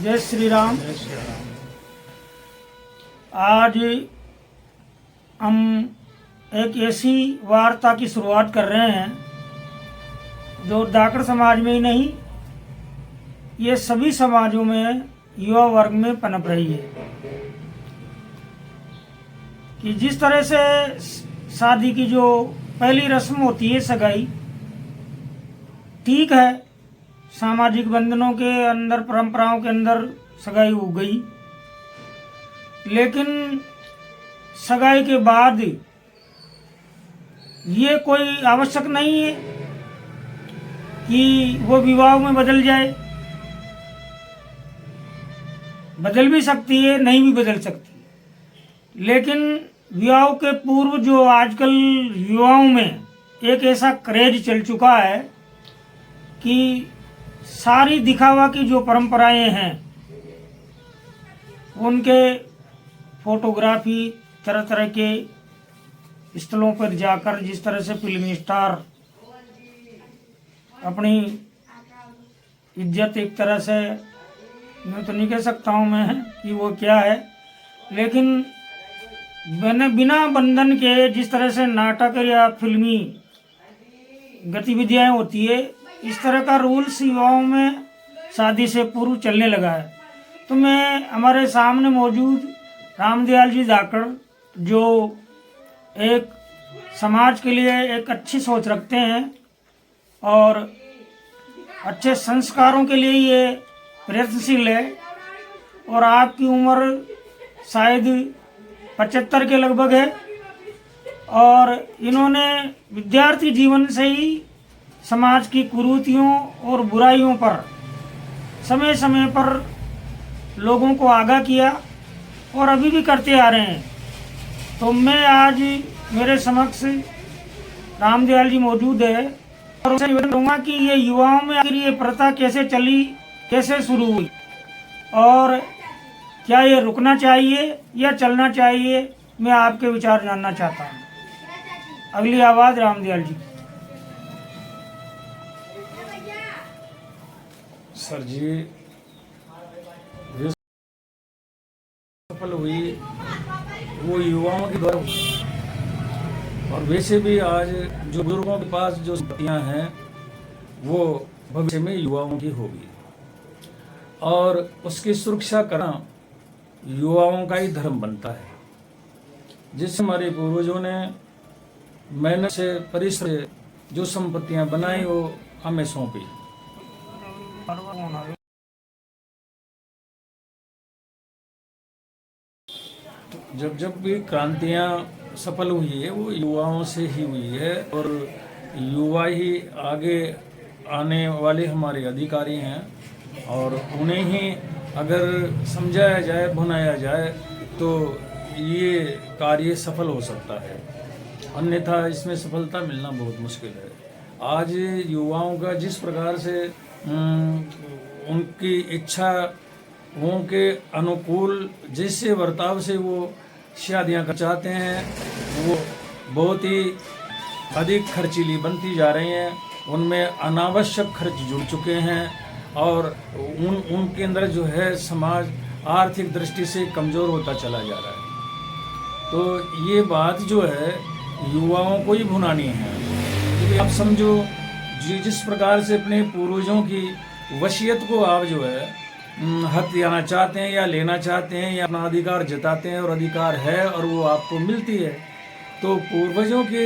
जय श्री राम। जय श्री राम। आज हम एक ऐसी वार्ता की शुरुआत कर रहे हैं जो धाकड़ समाज में ही नहीं, ये सभी समाजों में युवा वर्ग में पनप रही है कि जिस तरह से शादी की जो पहली रस्म होती है सगाई, ठीक है, सामाजिक बंधनों के अंदर, परंपराओं के अंदर सगाई हो गई, लेकिन सगाई के बाद ये कोई आवश्यक नहीं है कि वो विवाह में बदल जाए। बदल भी सकती है, नहीं भी बदल सकती, लेकिन विवाह के पूर्व जो आजकल युवाओं में एक ऐसा क्रेज चल चुका है कि सारी दिखावा की जो परंपराएं हैं उनके फोटोग्राफी तरह तरह के स्थलों पर जाकर, जिस तरह से फिल्मी स्टार अपनी इज्जत, एक तरह से मैं तो नहीं कह सकता हूँ मैं कि वो क्या है, लेकिन बिना बंधन के जिस तरह से नाटक या फिल्मी गतिविधियाँ होती है, इस तरह का रूल्स युवाओं में शादी से पूर्व चलने लगा है। तो मैं हमारे सामने मौजूद रामदयाल जी धाकड़, जो एक समाज के लिए एक अच्छी सोच रखते हैं और अच्छे संस्कारों के लिए ये प्रयत्नशील है, और आपकी उम्र शायद 75 के लगभग है, और इन्होंने विद्यार्थी जीवन से ही समाज की कुरीतियों और बुराइयों पर समय समय पर लोगों को आगाह किया और अभी भी करते आ रहे हैं। तो मैं आज मेरे समक्ष रामदयाल जी मौजूद है और उनसे निवेदन करूँगा कि ये युवाओं में आखिर ये प्रथा कैसे चली, कैसे शुरू हुई, और क्या ये रुकना चाहिए या चलना चाहिए, मैं आपके विचार जानना चाहता हूँ। अगली आवाज़ रामदयाल जी। सर जी, सफल हुई वो युवाओं की द्वारा, और वैसे भी आज जो बुजुर्गों के पास जो संपत्तियां हैं वो भविष्य में युवाओं की होगी, और उसकी सुरक्षा करना युवाओं का ही धर्म बनता है। जिससे हमारे पूर्वजों ने मेहनत से, परिश्रम से जो संपत्तियां बनाई वो हमें सौंपी। जब भी क्रांतियां सफल हुई है वो युवाओं से ही हुई है, और युवा ही आगे आने वाले हमारे अधिकारी हैं, और उन्हें ही अगर समझाया जाए, भुनाया जाए तो ये कार्य सफल हो सकता है, अन्यथा इसमें सफलता मिलना बहुत मुश्किल है। आज युवाओं का जिस प्रकार से उनकी इच्छाओं के अनुकूल जैसे बर्ताव से वो शादियां कर चाहते हैं, वो बहुत ही अधिक खर्चीली बनती जा रही हैं, उनमें अनावश्यक खर्च जुड़ चुके हैं, और उनके अंदर जो है समाज आर्थिक दृष्टि से कमज़ोर होता चला जा रहा है। तो ये बात जो है युवाओं को ही भुनानी है, क्योंकि आप समझो जिस प्रकार से अपने पूर्वजों की वसीयत को आप जो है हथियाना चाहते हैं या लेना चाहते हैं या अपना अधिकार जताते हैं, और अधिकार है और वो आपको मिलती है, तो पूर्वजों के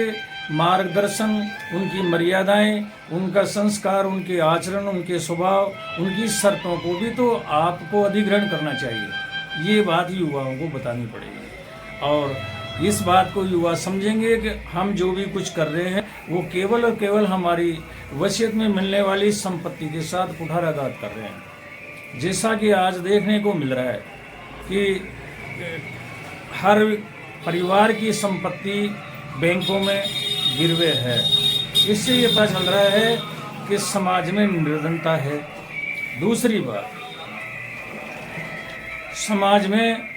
मार्गदर्शन, उनकी मर्यादाएं, उनका संस्कार, उनके आचरण, उनके स्वभाव, उनकी शर्तों को भी तो आपको अधिग्रहण करना चाहिए। ये बात युवाओं को बतानी पड़ेगी, और इस बात को युवा समझेंगे कि हम जो भी कुछ कर रहे हैं वो केवल और केवल हमारी वसीयत में मिलने वाली संपत्ति के साथ कुठाराघात कर रहे हैं। जैसा कि आज देखने को मिल रहा है कि हर परिवार की संपत्ति बैंकों में गिरवे है, इससे ये पता चल रहा है कि समाज में निर्धनता है। दूसरी बात, समाज में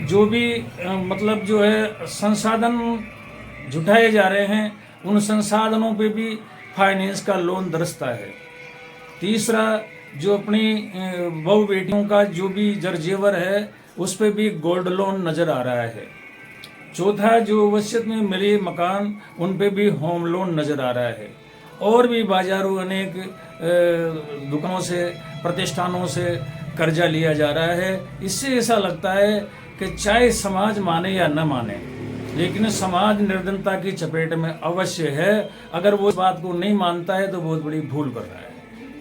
जो भी मतलब जो है संसाधन जुटाए जा रहे हैं, उन संसाधनों पे भी फाइनेंस का लोन दरसता है। तीसरा, जो अपनी बहू बेटियों का जो भी जरजेवर है उस पे भी गोल्ड लोन नजर आ रहा है। चौथा, जो वसीयत में मिले मकान उन पे भी होम लोन नजर आ रहा है। और भी बाजारों अनेक दुकानों से, प्रतिष्ठानों से कर्जा लिया जा रहा है। इससे ऐसा लगता है कि चाहे समाज माने या न माने, लेकिन समाज निर्धनता की चपेट में अवश्य है। अगर वो इस बात को नहीं मानता है तो बहुत बड़ी भूल कर रहा है।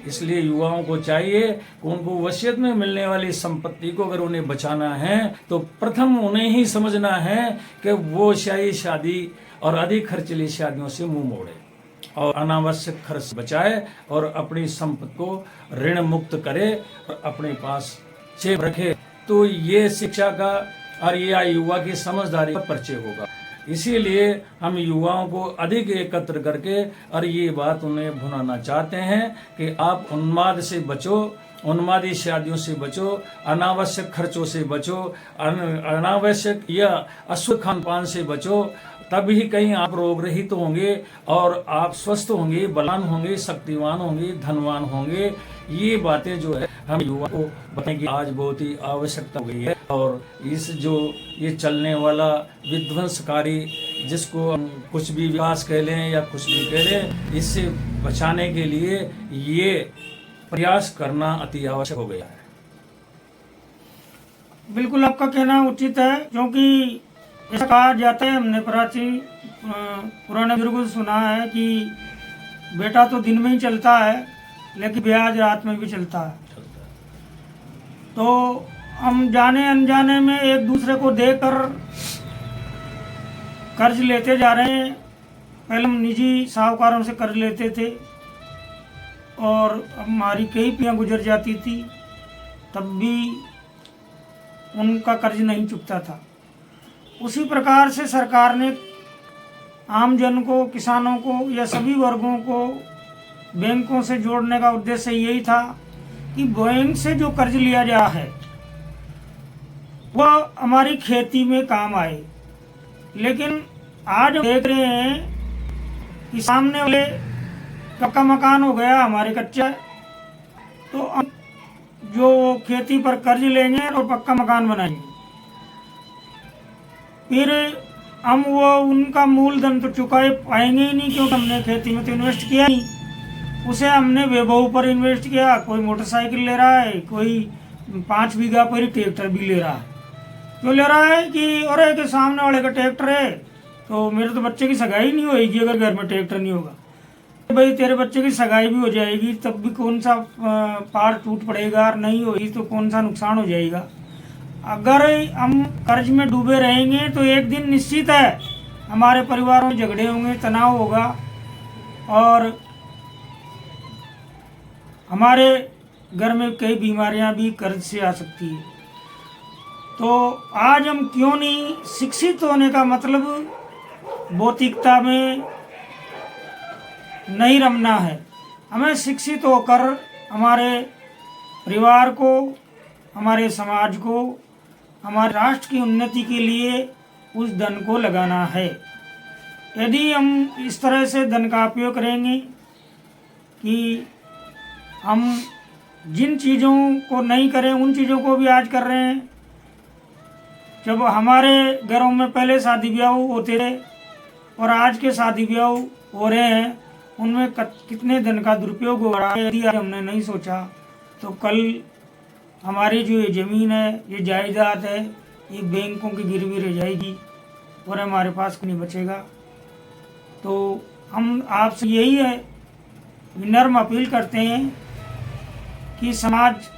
इसलिए युवाओं को चाहिए कि उनको वसीयत में मिलने वाली संपत्ति को अगर उन्हें बचाना है तो प्रथम उन्हें ही समझना है कि वो शाही शादी और अधिक खर्चीली शादियों से मुंह मोड़े और अनावश्यक खर्च से बचाए और अपनी संपत्ति को ऋण मुक्त करे और अपने पास सेव रखे। तो ये शिक्षा का और ये युवा की समझदारी का परिचय होगा। इसीलिए हम युवाओं को अधिक एकत्र करके और ये बात उन्हें भुनाना चाहते हैं कि आप उन्माद से बचो, उन्मादी शादियों से बचो, अनावश्यक खर्चों से बचो, अनावश्यक या अशुद्ध खान पान से बचो। तभी कहीं आप रोग रहित होंगे और आप स्वस्थ होंगे, बलवान होंगे, शक्तिवान होंगे, धनवान होंगे। ये बातें जो है हम युवा को बताने की आज बहुत ही आवश्यकता हो गई है। और इस जो ये चलने वाला विध्वंसकारी, जिसको हम कुछ भी विकास कह लें या कुछ भी कह लें, इससे बचाने के लिए ये प्रयास करना अति आवश्यक हो गया है। बिल्कुल आपका कहना उचित है, क्योंकि ऐसा कहा जाता है, हमने पुराने बुजुर्गों से सुना है कि बेटा तो दिन में ही चलता है लेकिन ब्याज रात में भी चलता है। तो हम जाने अनजाने में एक दूसरे को देकर कर्ज लेते जा रहे हैं। पहले हम निजी साहूकारों से कर्ज लेते थे और हमारी कई पीढ़ियाँ गुजर जाती थी, तब भी उनका कर्ज नहीं चुकता था। उसी प्रकार से सरकार ने आम जन को, किसानों को या सभी वर्गों को बैंकों से जोड़ने का उद्देश्य यही था कि बैंक से जो कर्ज लिया जा है वह हमारी खेती में काम आए। लेकिन आज हम देख रहे हैं कि सामने वाले पक्का मकान हो गया, हमारे कच्चा है, तो हम जो खेती पर कर्ज लेंगे और पक्का मकान बनाएंगे, फिर हम वो उनका मूलधन तो चुका पाएंगे ही नहीं, क्योंकि हमने खेती में तो इन्वेस्ट किया ही, उसे हमने वैभव पर इन्वेस्ट किया। कोई मोटरसाइकिल ले रहा है, कोई 5 बीघा पर ट्रैक्टर भी ले रहा है। क्यों ले रहा है कि अरे के सामने वाले का ट्रैक्टर है तो मेरे तो बच्चे की सगाई नहीं होगी अगर घर में ट्रैक्टर नहीं होगा। भाई तेरे बच्चे की सगाई भी हो जाएगी तब भी कौन सा पार टूट पड़ेगा, और नहीं होगी तो कौन सा नुकसान हो जाएगा। अगर हम कर्ज में डूबे रहेंगे तो एक दिन निश्चित है हमारे परिवारों में झगड़े होंगे, तनाव होगा और हमारे घर में कई बीमारियां भी कर्ज से आ सकती है। तो आज हम क्यों नहीं, शिक्षित होने का मतलब भौतिकता में नहीं रमना है। हमें शिक्षित होकर हमारे परिवार को, हमारे समाज को, हमारे राष्ट्र की उन्नति के लिए उस धन को लगाना है। यदि हम इस तरह से धन का उपयोग करेंगे कि हम जिन चीज़ों को नहीं करें उन चीज़ों को भी आज कर रहे हैं। जब हमारे घरों में पहले शादी ब्याह होते थे और आज के शादी ब्याह हो रहे हैं, उनमें कितने धन का दुरुपयोग हो रहा है। यदि आज हमने नहीं सोचा तो कल हमारी जो ये ज़मीन है, ये जायदाद है, ये बैंकों की गिरवी रह जाएगी और हमारे पास कुछ नहीं बचेगा। तो हम आपसे यही है विनम्र अपील करते हैं कि समाज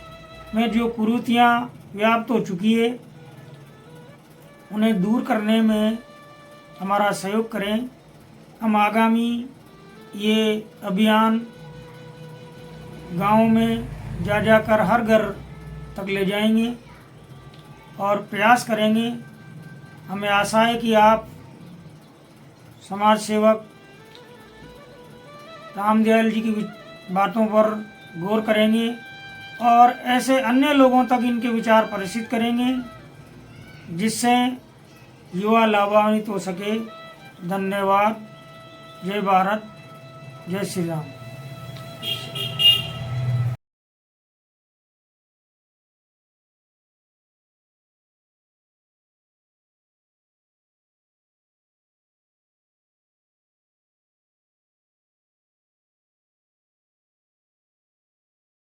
में जो कुरीतियाँ व्याप्त हो चुकी है उन्हें दूर करने में हमारा सहयोग करें। हम आगामी ये अभियान गाँव में जाकर हर घर तक ले जाएंगे और प्रयास करेंगे। हमें आशा है कि आप समाज सेवक रामदयाल जी की बातों पर गौर करेंगे और ऐसे अन्य लोगों तक इनके विचार प्रेषित करेंगे जिससे युवा लाभान्वित हो सके। धन्यवाद। जय भारत, जय श्री राम।